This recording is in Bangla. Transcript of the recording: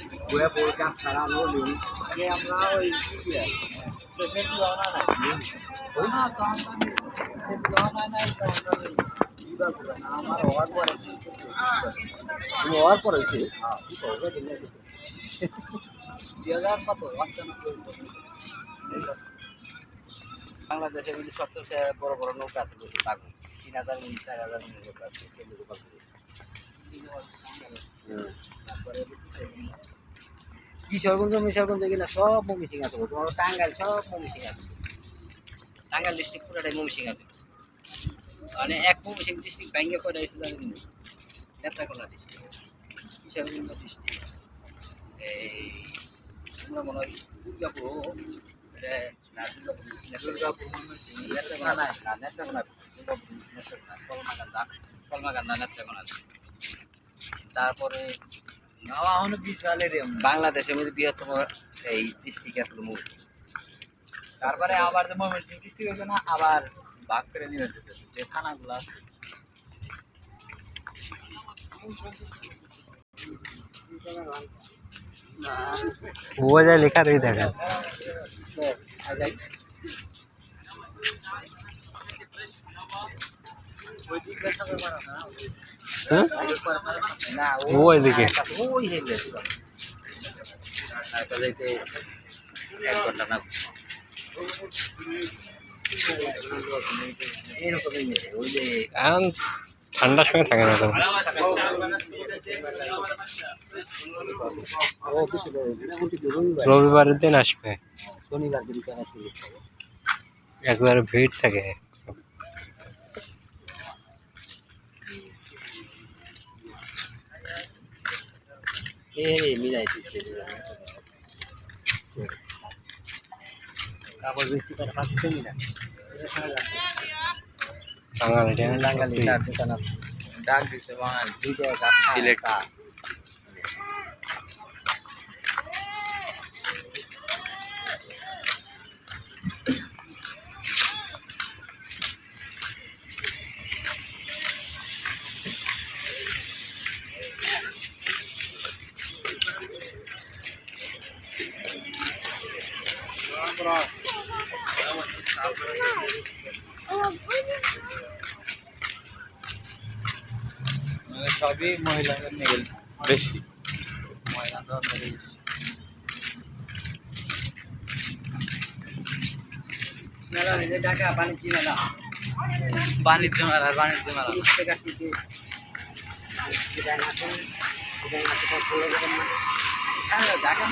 gue bocah sekarang lo nih ya আমরা ওই কি দিয়ে সেট লওয়া নাই ওই না তো আমরা সেট লওয়া নাই তো আমরা ইবা করে না আমার ওয়ার পরে তুমি ওয়ার পরে হইছে হ্যাঁ কি করবে দিন 2000 কত আসছে না বাংলাদেশের মধ্যে সবচেয়ে বড় বড় নৌকা আছে বলতে পাগল 3000 4000 নৌকা আছে কেন্দ্র পাগল তারপরে কিশোরগঞ্জ মিশরগঞ্জ এগুলো সব মমিসিং আছে তোমার টাঙ্গাইল সব মমিসিং আছে টাঙ্গাইল ডিস্ট্রিক্ট পুরোটাই মমিসিং আছে মানে এক মমিসিং ডিস্ট্রিক্ট ব্যাঙ্গে করে আছে জানেন নেত্রাকোনা ডিস্ট্রিক্ট কিশোরগঞ্জ ডিস্ট্রিক্ট এই তোমরা মনে হয় দুর্গাপুর কলমাকান্দা নেত্রাকোনা তারপরে বাংলাদেশের মধ্যে বৃহত্তম এই ডিস্ট্রিক্ট আসলে মৌসুমী তারপরে আবার যে ময়মনসিংহ ডিস্ট্রিক্ট হচ্ছে না আবার ভাগ করে নিয়ে যেতে যে থানাগুলো আছে वो जो लिखा रही देखा वो एदिके ওই হেলে তারপরে এক ঘন্টা না এরকমই নেই ওই যে এখন ঠান্ডার সময় থাকে না তো রবিবারের দিন আসবে শনিবার দিন কেন শুরু একবারে ভিড় থাকে মিলাইতেছে কাপড় বৃষ্টি করে পাচ্ছে না বাঙালি তার দোকান আছে ডাক দিতে বাঙালি দুই জায়গা সিলেক্ট সবই মহিলাদের নিয়ে বেশি ঢাকা বাণিজ্য মেলা বাণিজ্য মেলা ঢাকা